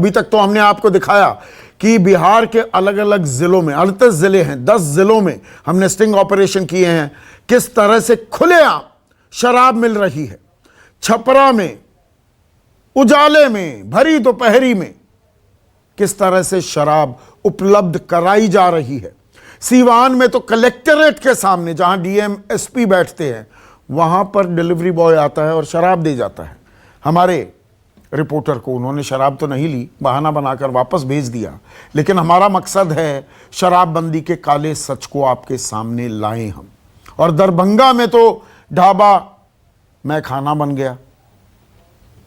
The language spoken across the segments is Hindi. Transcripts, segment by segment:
अभी तक तो हमने आपको दिखाया कि बिहार के अलग अलग जिलों में 38 जिले हैं, 10 जिलों में हमने स्टिंग ऑपरेशन किए हैं, किस तरह से खुलेआम शराब मिल रही है। छपरा में, उजाले में, भरी दोपहरी में किस तरह से शराब उपलब्ध कराई जा रही है। सीवान में तो कलेक्टरेट के सामने जहां डीएम एसपी बैठते हैं वहां पर डिलीवरी बॉय आता है और शराब दे जाता है। हमारे रिपोर्टर को उन्होंने शराब तो नहीं ली, बहाना बनाकर वापस भेज दिया, लेकिन हमारा मकसद है शराबबंदी के काले सच को आपके सामने लाएं हम। और दरभंगा में तो ढाबा मैं खाना बन गया,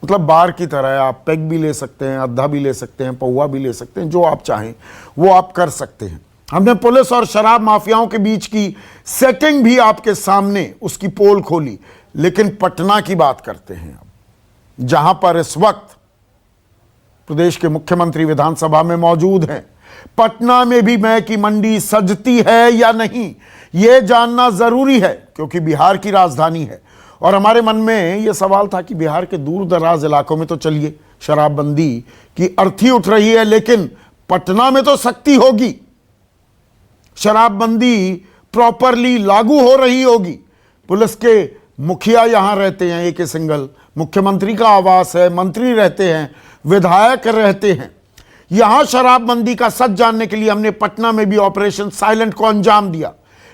मतलब बार की तरह है। आप पैक भी ले सकते हैं, अद्धा भी ले सकते हैं, पौवा भी ले सकते हैं, जो आप चाहें वो आप कर सकते हैं। हमने पुलिस और शराब माफियाओं के बीच की सेटिंग भी आपके सामने उसकी पोल खोली। लेकिन पटना की बात करते हैं अब, जहां पर इस वक्त प्रदेश के मुख्यमंत्री विधानसभा में मौजूद हैं। पटना में भी मय की मंडी सजती है या नहीं, यह जानना जरूरी है, क्योंकि बिहार की राजधानी है। और हमारे मन में यह सवाल था कि बिहार के दूर दराज इलाकों में तो चलिए शराबबंदी की अर्थी उठ रही है, लेकिन पटना में तो सख्ती होगी, शराबबंदी प्रॉपरली लागू हो रही होगी। पुलिस के मुखिया यहां रहते हैं, एक सिंगल, मुख्यमंत्री का आवास है, मंत्री रहते हैं, विधायक रहते हैं। यहां शराबबंदी का सच जानने के लिए हमने पटना में भी ऑपरेशन साइलेंट को अंजाम दिया।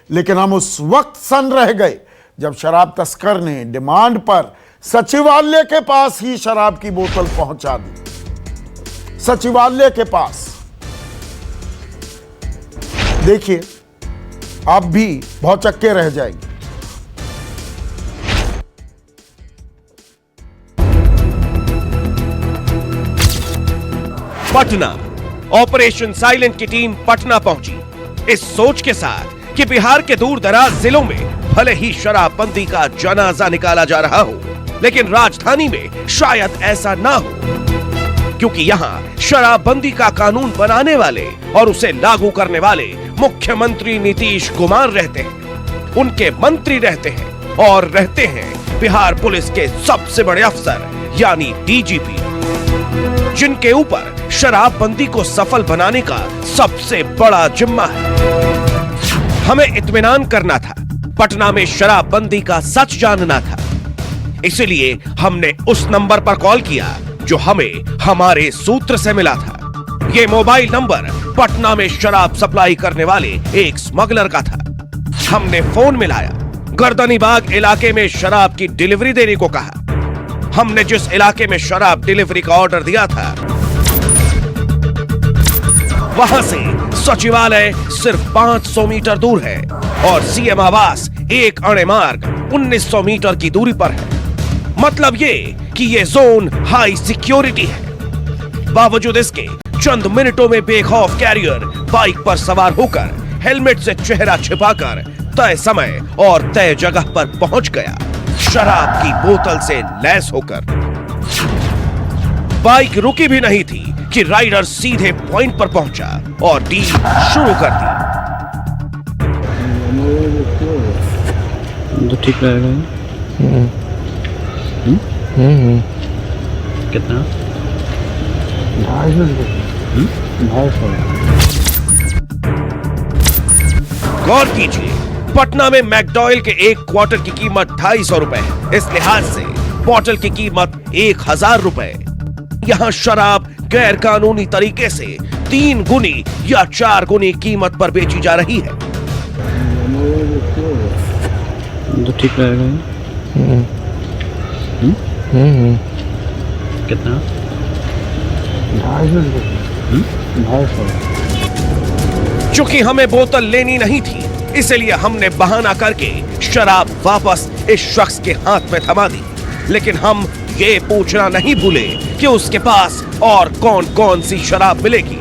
लेकिन हम उस वक्त सन रह गए जब शराब तस्कर ने डिमांड पर सचिवालय के पास ही शराब की बोतल पहुंचा दी। सचिवालय के पास देखिए, आप भी भौचक्के रह जाएंगे। पटना, ऑपरेशन साइलेंट की टीम पटना पहुंची इस सोच के साथ कि बिहार के दूर दराज जिलों में भले ही शराबबंदी का जनाजा निकाला जा रहा हो, लेकिन राजधानी में शायद ऐसा ना हो, क्योंकि यहाँ शराबबंदी का कानून बनाने वाले और उसे लागू करने वाले मुख्यमंत्री नीतीश कुमार रहते हैं, उनके मंत्री रहते हैं और रहते हैं बिहार पुलिस के सबसे बड़े अफसर यानी डीजीपी, जिनके ऊपर शराबबंदी को सफल बनाने का सबसे बड़ा जिम्मा है। हमें इत्मीनान करना था, पटना में शराबबंदी का सच जानना था, इसलिए हमने उस नंबर पर कॉल किया जो हमें हमारे सूत्र से मिला था। ये मोबाइल नंबर पटना में शराब सप्लाई करने वाले एक स्मगलर का था। हमने फोन मिलाया, गर्दनीबाग इलाके में शराब की डिलीवरी देने को कहा। हमने जिस इलाके में शराब डिलीवरी का ऑर्डर दिया था, वहां से सचिवालय सिर्फ 500 मीटर दूर है और सीएम आवास एक अणे मार्ग 1900 मीटर की दूरी पर है। मतलब ये कि ये जोन हाई सिक्योरिटी है। बावजूद इसके चंद मिनटों में बेखौफ कैरियर बाइक पर सवार होकर हेलमेट से चेहरा छिपाकर तय समय और तय जगह पर पहुंच गया, शराब की बोतल से लैस होकर। बाइक रुकी भी नहीं थी कि राइडर सीधे पॉइंट पर पहुंचा और डील शुरू कर दी। तो ठीक रहेगा। कितना? 250 गौर कीजिए, पटना में मैकडॉयल के एक क्वार्टर की कीमत 250 रुपए है। इस लिहाज से बॉटल की कीमत 1000 रुपए। यहाँ शराब गैर कानूनी तरीके से 3 गुनी या 4 गुनी कीमत पर बेची जा रही है। तो ठीक रहेगा। कितना? 250। चूंकि हमें बोतल लेनी नहीं थी, इसलिए हमने बहाना करके शराब वापस इस शख्स के हाथ में थमा दी। लेकिन हम ये पूछना नहीं भूले कि उसके पास और कौन कौन सी शराब मिलेगी।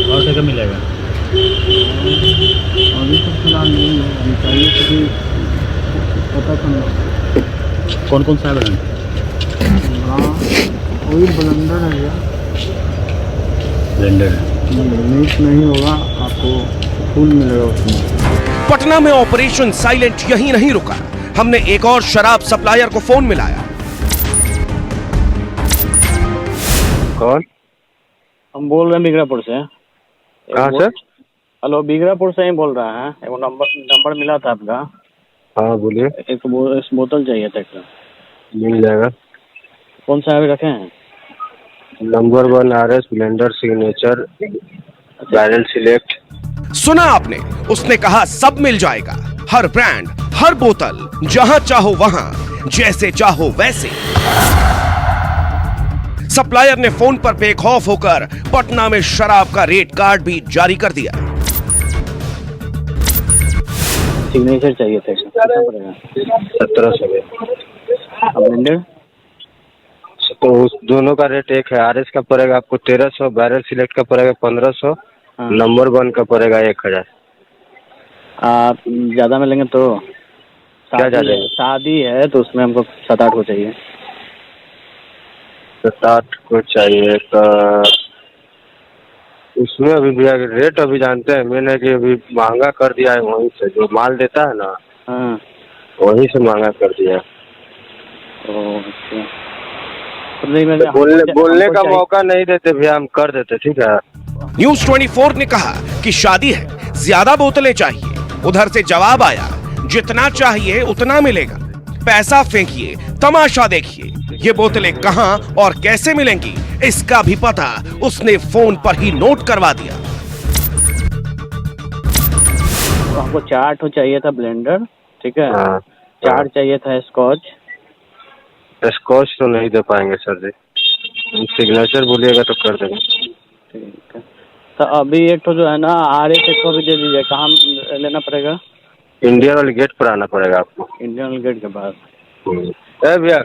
और जगह मिलेगा? अभी तो फिलहाल नहीं है, अभी चाहिए क्योंकि पता करना। कौन कौन सा है? हाँ, वही ब्लेंडर है भैया। ब्लेंडर है, मिक्स नहीं होगा, आपको फुल मिलेगा उसमें। पटना में ऑपरेशन साइलेंट यहीं नहीं रुका। हमने एक और शराब सप्लायर को फोन मिलाया। कौन? हम बोल रहे हैं बिगड़ापुर से। कहाँ से? हेलो, बिगड़ापुर से ही बोल रहे हैं। एक नंबर मिला था आपका। हाँ बोलिए। एक बोतल चाहिए था एक। मिल जाएगा। कौन सा अभी रखे हैं? Number 1 RS blender signature barrel select. सुना आपने, उसने कहा सब मिल जाएगा, हर ब्रांड, हर बोतल, जहां चाहो वहां, जैसे चाहो वैसे। सप्लायर ने फोन पर बेखौफ होकर पटना में शराब का रेट कार्ड भी जारी कर दिया। सिग्नेचर चाहिए था, कितना पड़ेगा? 1700। ब्लेंडर तो उस दोनों का रेट एक है। RS का पड़ेगा आपको 1300, बैरल सिलेक्ट का पड़ेगा 1500, नंबर 1 का पड़ेगा 1000। आप ज्यादा में लेंगे तो? क्या ज्यादा? शादी है तो उसमें हमको 7-8 को चाहिए। 7-8 को चाहिए तो उसमें अभी भैया रेट अभी जानते हैं, मैंने कि अभी महंगा कर दिया है। वहीं से जो माल देता है ना, हाँ, वहीं से महंगा कर दिया है। तो बोलने का मौका नहीं देते भैया, हम कर देते। ठीक है। न्यूज 24 ने कहा कि शादी है, ज्यादा बोतलें चाहिए। उधर से जवाब आया, जितना चाहिए उतना मिलेगा, पैसा फेंकिए, तमाशा देखिए। ये बोतलें कहां और कैसे मिलेंगी इसका भी पता उसने फोन पर ही नोट करवा दिया। तो हमको 4 ठो चाहिए था ब्लेंडर, ठीक है। 4 चाहिए था स्कॉच। स्कॉच तो नहीं दे पाएंगे सर जी, सिग्नेचर बोलिएगा तो कर देंगे। ठीक है, तो अभी एक तो जो है ना RS एक को भी दे दीजिए। कहाँ लेना पड़ेगा? इंडियन वाली गेट पर आना पड़ेगा आपको। इंडियन गेट के पास। भैया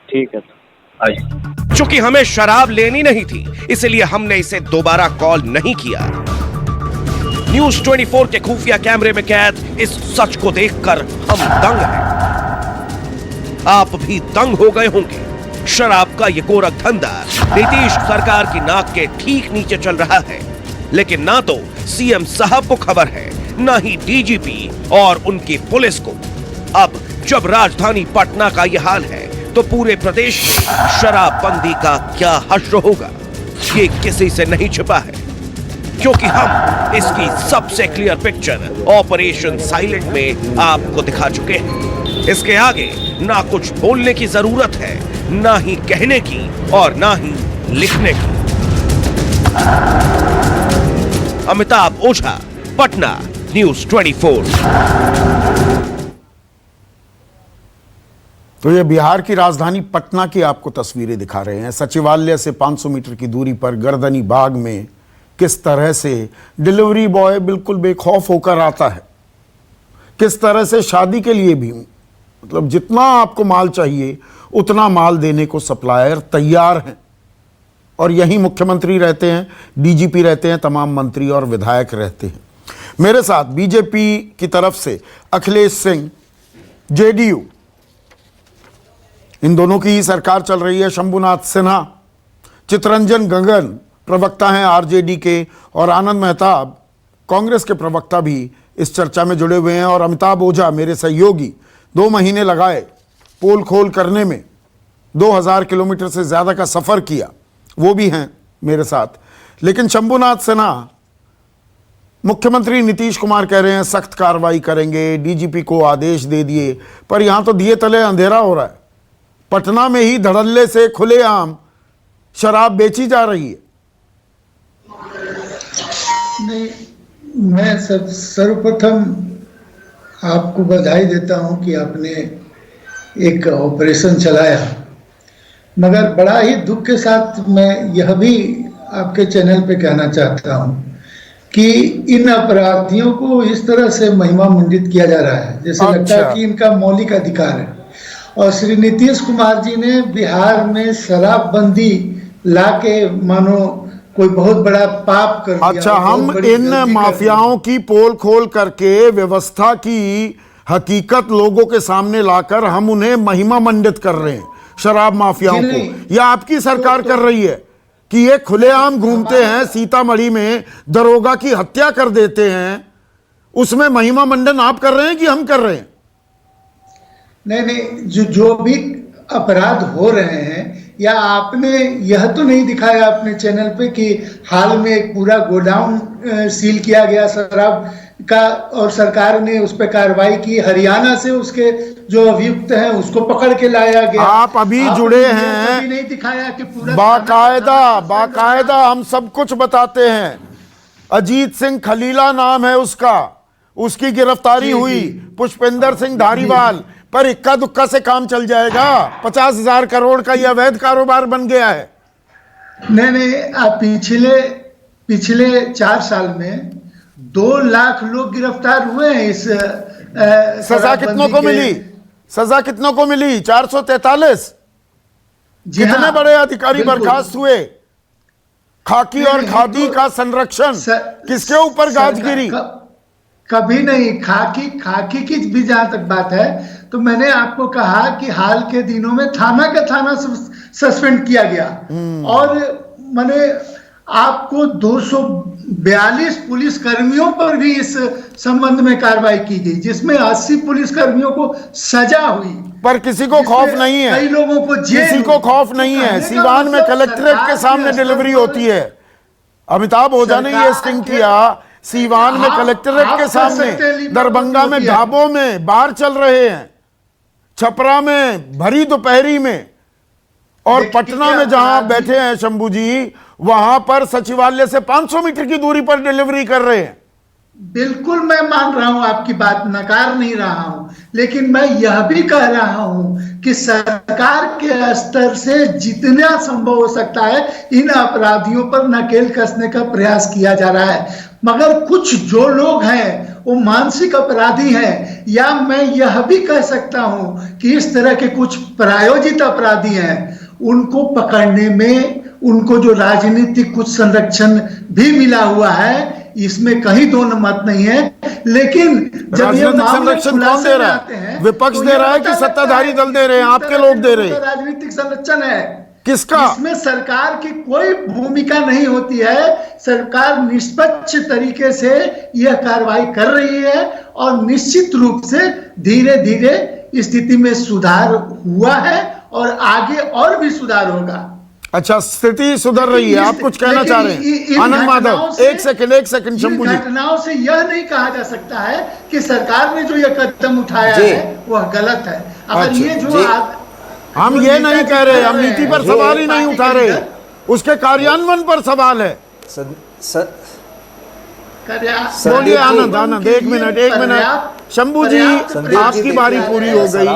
ठीक है, आइए। चूंकि हमें शराब लेनी नहीं थी, इसलिए हमने इसे दोबारा कॉल नहीं किया। न्यूज 24 के खुफिया कैमरे में कैद इस सच को देखकर हम दंग हैं। आप भी दंग हो गए होंगे। शराब का ये गोरख धंधा नीतीश सरकार की नाक के ठीक नीचे चल रहा है, लेकिन ना तो CM साहब को खबर है, ना ही DGP और उनकी पुलिस को। अब जब राजधानी पटना का ये हाल है, तो पूरे प्रदेश में शराबबंदी का क्या हश्र होगा, ये किसी से नहीं छिपा है। क्योंकि हम इसकी सबसे क्लियर पिक्चर ऑपरेशन साइलेंट में आपको दिखा चुके हैं। इसके आगे ना कुछ बोलने की जरूरत है, ना ही कहने की और ना ही लिखने की। अमिताभ ओझा, पटना, न्यूज 24। तो ये बिहार की राजधानी पटना की आपको तस्वीरें दिखा रहे हैं। सचिवालय से 500 मीटर की दूरी पर गर्दनी बाग में किस तरह से डिलीवरी बॉय बिल्कुल बेखौफ होकर आता है, किस तरह से शादी के लिए भी, मतलब जितना आपको माल चाहिए उतना माल देने को सप्लायर तैयार हैं। और यहीं मुख्यमंत्री रहते हैं, DGP रहते हैं, तमाम मंत्री और विधायक रहते हैं। मेरे साथ बीजेपी की तरफ से अखिलेश सिंह, JDU, इन दोनों की ही सरकार चल रही है, शंभुनाथ सिन्हा, चितरंजन गगन प्रवक्ता हैं RJD के, और आनंद मेहताब कांग्रेस के प्रवक्ता भी इस चर्चा में जुड़े हुए हैं। और अमिताभ ओझा मेरे सहयोगी, 2 महीने लगाए पोल खोल करने में, 2000 किलोमीटर से ज़्यादा का सफ़र किया, वो भी हैं मेरे साथ। लेकिन शंभुनाथ सिन्हा, मुख्यमंत्री नीतीश कुमार कह रहे हैं सख्त कार्रवाई करेंगे, DGP को आदेश दे दिए, पर यहाँ तो दिए तले अंधेरा हो रहा है। पटना में ही धड़ल्ले से खुलेआम शराब बेची जा रही है। नहीं, मैं सर्वप्रथम आपको बधाई देता हूं कि आपने एक ऑपरेशन चलाया, मगर बड़ा ही दुख के साथ मैं यह भी आपके चैनल पे कहना चाहता हूं कि इन अपराधियों को इस तरह से महिमा मंडित किया जा रहा है जैसे लगता है कि इनका मौलिक अधिकार है। और श्री नीतीश कुमार जी ने बिहार में शराबबंदी लाके मानो कोई बहुत बड़ा पाप कर दिया। अच्छा, हम इन माफियाओं की पोल खोल करके व्यवस्था की हकीकत लोगों के सामने लाकर हम उन्हें महिमा मंडित कर रहे हैं, शराब माफियाओं को। यह आपकी सरकार कर रही है कि ये खुलेआम घूमते हैं, सीतामढ़ी में दरोगा की हत्या कर देते हैं, उसमें महिमा मंडन आप कर रहे हैं कि हम कर रहे हैं? नहीं, जो भी अपराध हो रहे हैं, या आपने यह तो नहीं दिखाया अपने चैनल पे कि हाल में एक पूरा गोडाउन सील किया गया शराब का और सरकार ने उस पर कार्रवाई की, हरियाणा से उसके जो अभियुक्त हैं उसको पकड़ के लाया गया। आप अभी जुड़े हैं, कभी नहीं दिखाया कि पूरा बाकायदा हम सब कुछ बताते हैं। अजीत सिंह खलीला नाम है उसका, उसकी गिरफ्तारी हुई। पुष्पेंद्र सिंह धारीवाल पर इक्का दुक्का से काम चल जाएगा? 50,000 करोड़ का यह अवैध कारोबार बन गया है। नहीं, आप पिछले 4 साल में 2 लाख लोग गिरफ्तार हुए हैं। इस सजा कितनों को मिली? सजा कितनों को मिली? 443। कितने बड़े अधिकारी बर्खास्त हुए? खाकी और खादी का संरक्षण किसके ऊपर गाज गिरी? कभी नहीं। खाकी की भी जहां तक बात है तो मैंने आपको कहा कि हाल के दिनों में थाना सस्पेंड किया गया, और मैंने आपको 242 पुलिस कर्मियों पर भी इस संबंध में कार्रवाई की गई, जिसमें 80 पुलिस कर्मियों को सजा हुई। पर किसी को खौफ नहीं है, कई लोगों को किसी को खौफ नहीं है। सीवान में कलेक्ट्रेट के सामने डिलीवरी होती है। अमिताभ ओझा ने ये स्टिंग किया, सीवान में कलेक्ट्रेट के सामने, दरभंगा में ढाबों में बार चल रहे हैं, छपरा में भरी दोपहरी में, और पटना में जहां आप बैठे हैं शंभू जी, वहां पर सचिवालय से 500 मीटर की दूरी पर डिलीवरी कर रहे हैं। बिल्कुल मैं मान रहा हूं, आपकी बात नकार नहीं रहा हूं, लेकिन मैं यह भी कह रहा हूं कि सरकार के स्तर से जितना संभव हो सकता है इन अपराधियों पर नकेल कसने का प्रयास किया जा रहा है। मगर कुछ जो लोग हैं वो मानसिक अपराधी हैं, या मैं यह भी कह सकता हूं कि इस तरह के कुछ प्रायोजित अपराधी हैं, उनको पकड़ने में उनको जो राजनीतिक कुछ संरक्षण भी मिला हुआ है, इसमें कहीं दो मत नहीं है। लेकिन जब ये संरक्षण कौन दे रहा है? विपक्ष दे रहा है कि सत्ताधारी दल दे रहे हैं? आपके लोग दे रहे हैं? राजनीतिक संरक्षण है। किसका? इसमें सरकार की कोई भूमिका नहीं होती है। सरकार निष्पक्ष तरीके से यह कार्रवाई कर रही है, और निश्चित रूप से धीरे धीरे स्थिति में सुधार हुआ है, और आगे और भी सुधार होगा। अच्छा, स्थिति सुधर रही है, आप कुछ कहना चाह रहे हैं? आनंद माधव, एक सेकंड शंभू जी। घटनाओं से यह नहीं कहा जा सकता है कि सरकार ने जो यह कदम उठाया है वह गलत है। अगर ये जो हम ये नहीं कह रहे, हम नीति पर सवाल ही नहीं उठा रहे, उसके कार्यान्वयन पर सवाल है। बोलिए आनंद, एक मिनट। शंभू जी, आपकी बारी पूरी हो गई।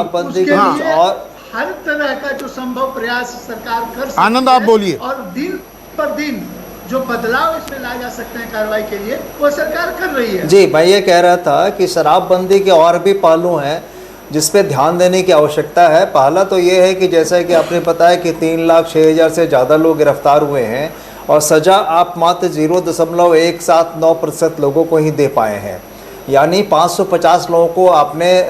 और हर तरह का जो संभव प्रयास सरकार कर सकती है। आनंद, आप बोलिए। और दिन पर दिन जो बदलाव इसमें लाए जा सकते हैं कार्रवाई के लिए, वो सरकार कर रही है। जी, मैं ये कह रहा था कि शराबबंदी के और भी पहलू हैं जिस पे ध्यान देने की आवश्यकता है। पहला तो ये है कि जैसा कि आपने बताया कि 3,06,000 से ज़्यादा लोग गिरफ्तार हुए हैं, और सज़ा आप मात्र 0.179% लोगों को ही दे पाए हैं, यानी 550 लोगों को आपने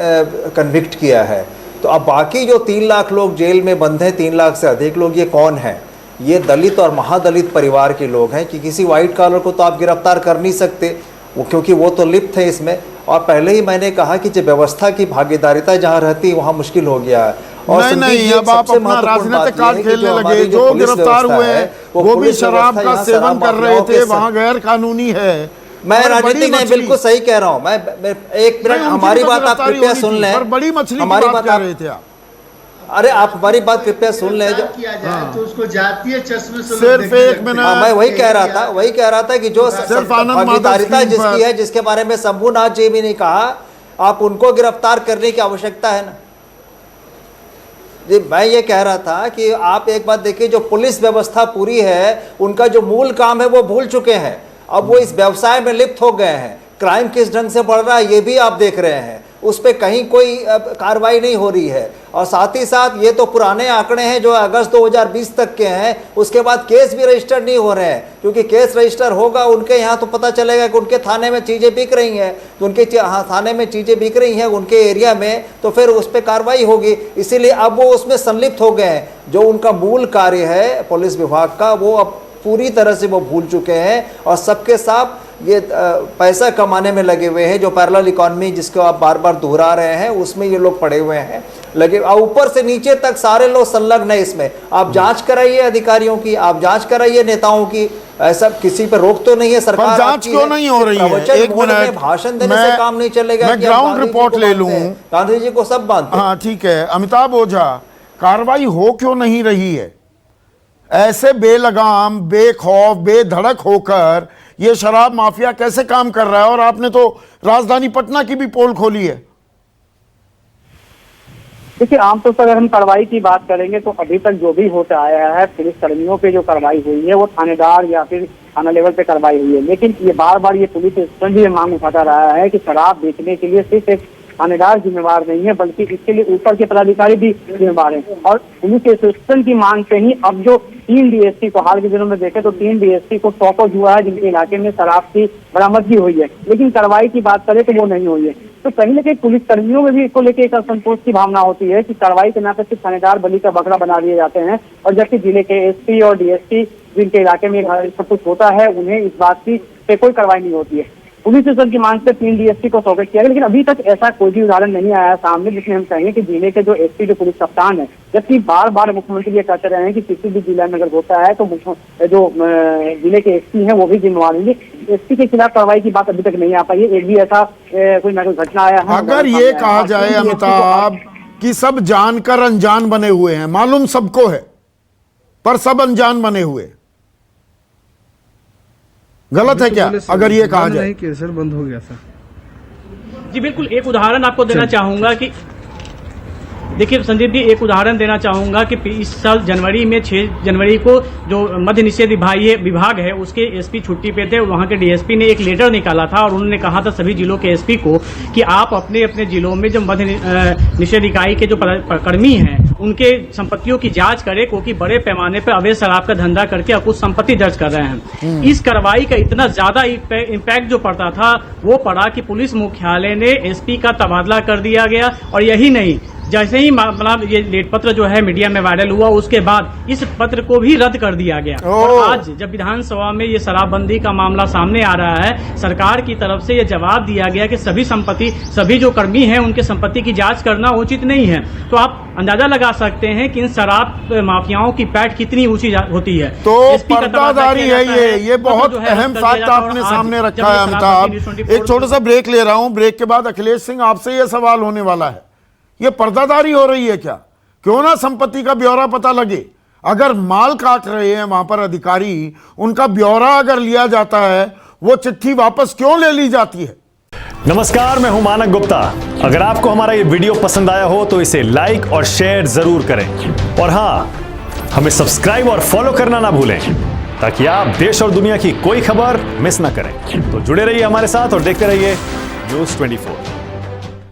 कन्विक्ट किया है। तो अब बाकी जो 3 लाख लोग जेल में बंद हैं, 3 लाख से अधिक लोग, ये कौन हैं? ये दलित और महादलित परिवार के लोग हैं, कि किसी वाइट कॉलर को तो आप गिरफ्तार कर नहीं सकते, वो क्योंकि वो तो लिप्त है इसमें। और पहले ही मैंने कहा कि जब व्यवस्था की भागीदारिता जहाँ रहती है वहाँ मुश्किल हो गया है। और नहीं, अब आप अपना राजनीतिक कार्ड खेलने लगे। जो गिरफ्तार हुए हैं वो भी शराब का सेवन कर रहे थे, वहाँ गैर कानूनी है। मैं राजनीतिक नहीं, बिल्कुल सही कह रहा हूँ मैं। एक मिनट, हमारी बात आप कृपया सुन लें। बड़ी मछली हमारी बात कर रहे थे आप। अरे आप हमारी बात कृपया सुन लें। जो किया जाए तो उसको जातीय चश्मे से सिर्फ एक मिनट, मैं वही कह रहा था कि जो भागीदारिता जिसकी है, जिसके बारे में शंभूनाथ जी भी नहीं कहा, आप उनको गिरफ्तार करने की आवश्यकता है ना। जी, मैं ये कह रहा था कि आप एक बात देखिए, जो पुलिस व्यवस्था पूरी है, उनका जो मूल काम है वो भूल चुके हैं। अब वो इस व्यवसाय में लिप्त हो गए हैं। क्राइम किस ढंग से बढ़ रहा है ये भी आप देख रहे हैं, उस पर कहीं कोई कार्रवाई नहीं हो रही है। और साथ ही साथ ये तो पुराने आंकड़े हैं जो अगस्त 2020 तक के हैं, उसके बाद केस भी रजिस्टर नहीं हो रहे हैं, क्योंकि केस रजिस्टर होगा उनके यहाँ तो पता चलेगा कि उनके थाने में चीज़ें बिक रही हैं, तो उनके थाने में चीज़ें बिक रही हैं उनके एरिया में, तो फिर उस पर कार्रवाई होगी। इसीलिए अब वो उसमें संलिप्त हो गए हैं। जो उनका मूल कार्य है पुलिस विभाग का, वो अब पूरी तरह से वो भूल चुके हैं, और सबके साथ ये पैसा कमाने में लगे हुए हैं। जो पैरेलल इकोनॉमी जिसको आप बार बार दोहरा रहे हैं उसमें ये लोग पड़े हुए हैं लगे, और ऊपर से नीचे तक सारे लोग संलग्न है इसमें। आप जांच कराइए अधिकारियों की, आप जांच कराइए नेताओं की, ऐसा किसी पर रोक तो नहीं है सरकार। पर जांच क्यों नहीं हो रही है? एक मिनट, भाषण देने से काम नहीं चलेगा। मैं ग्राउंड रिपोर्ट ले लूं। गांधी जी को सब मानते हैं। हाँ ठीक है, अमिताभ ओझा, कार्रवाई हो क्यों नहीं रही है? ऐसे बेलगाम, बेखौफ, बेधड़क होकर ये शराब माफिया कैसे काम कर रहा है? और आपने तो राजधानी पटना की भी पोल खोली है। देखिए, आमतौर पर अगर हम कार्रवाई की बात करेंगे तो अभी तक जो भी होता आया है, पुलिस कर्मियों पे जो कार्रवाई हुई है वो थानेदार या फिर थाना लेवल पे कार्रवाई हुई है। लेकिन ये बार बार ये पुलिस स्टेशन भी मांग उठाता रहा है कि शराब बेचने के लिए सिर्फ एक थानेदार जिम्मेवार नहीं है, बल्कि इसके लिए ऊपर के पदाधिकारी भी जिम्मेवार हैं। और पुलिस एसोसिएशन की मांग पे ही अब जो 3 डीएसपी को हाल के दिनों में देखे तो 3 डीएसपी को सौंपा हुआ है जिनके इलाके में शराब की बरामदगी हुई है, लेकिन कार्रवाई की बात करें तो वो नहीं हुई है। तो कहीं ना कहीं पुलिस कर्मियों में भी इसको लेकर एक असंतोष की भावना होती है कि कार्रवाई के नाम पर सिर्फ थानेदार बलि का बकरा बना दिए जाते हैं, और जबकि जिले के एसपी और डीएसपी जिनके इलाके में सब कुछ होता है उन्हें इस बात की पे कोई कार्रवाई नहीं होती है। पुलिस स्टेशन की मांग से 3 डीएसपी को सौंपा किया गया, लेकिन अभी तक ऐसा कोई भी उदाहरण नहीं आया सामने जिसमें हम कहेंगे कि जिले के जो एसपी जो पुलिस कप्तान है, जबकि बार बार मुख्यमंत्री ये कहते रहे हैं कि किसी भी जिला में अगर होता है तो जो जिले के एसपी हैं वो भी जिम्मेवार होंगे। एसपी के खिलाफ कार्रवाई की बात अभी तक नहीं आ पाई है। एक भी ऐसा कोई ना कोई घटना आया है? अगर ये कहा जाए अमिताभ कि सब जानकर अनजान बने हुए हैं, मालूम सबको है पर सब अनजान बने हुए, गलत है क्या अगर ये कहा जाए? नहीं, सर बंद हो गया सर। जी बिल्कुल, एक उदाहरण आपको देना चाहूंगा कि देखिए संदीप जी, एक उदाहरण देना चाहूंगा कि इस साल जनवरी में 6 जनवरी को जो मद्य निषेध विभाग है उसके एसपी छुट्टी पे थे। वहां के डीएसपी ने एक लेटर निकाला था और उन्होंने कहा था सभी जिलों के एसपी को कि आप अपने अपने जिलों में जो मद्य निषेध इकाई के जो कर्मी हैं उनके संपत्तियों की जांच करें, क्योंकि बड़े पैमाने पर अवैध शराब का धंधा करके अकुश संपत्ति दर्ज कर रहे हैं। इस कार्रवाई का इतना ज्यादा इम्पैक्ट जो पड़ता था वो पड़ा कि पुलिस मुख्यालय ने एसपी का तबादला कर दिया गया। और यही नहीं, जैसे ही मतलब ये लेट पत्र जो है मीडिया में वायरल हुआ उसके बाद इस पत्र को भी रद्द कर दिया गया। और आज जब विधानसभा में ये शराबबंदी का मामला सामने आ रहा है, सरकार की तरफ से ये जवाब दिया गया कि सभी जो कर्मी हैं उनके संपत्ति की जांच करना उचित नहीं है। तो आप अंदाजा लगा सकते हैं कि इन शराब माफियाओं की पैठ कितनी ऊंची होती है। तो पर्दादारी है ये बहुत अहम फैक्ट आपने सामने रखा है अमिताभ। एक छोटा सा ब्रेक ले रहा हूं, ब्रेक के बाद अखिलेश सिंह आपसे ये सवाल होने वाला है, ये पर्दादारी हो रही है क्या? क्यों ना संपत्ति का ब्यौरा पता लगे। अगर माल काट रहे हैं वहां पर अधिकारी, उनका ब्यौरा अगर लिया जाता है, वो चिट्ठी वापस क्यों ले ली जाती है? नमस्कार, मैं हूं मानक गुप्ता। अगर आपको हमारा ये वीडियो पसंद आया हो तो इसे लाइक और शेयर जरूर करें, और हां, हमें सब्सक्राइब और फॉलो करना ना भूलें ताकि आप देश और दुनिया की कोई खबर मिस ना करें। तो जुड़े रहिए हमारे साथ और देखते रहिए News 24।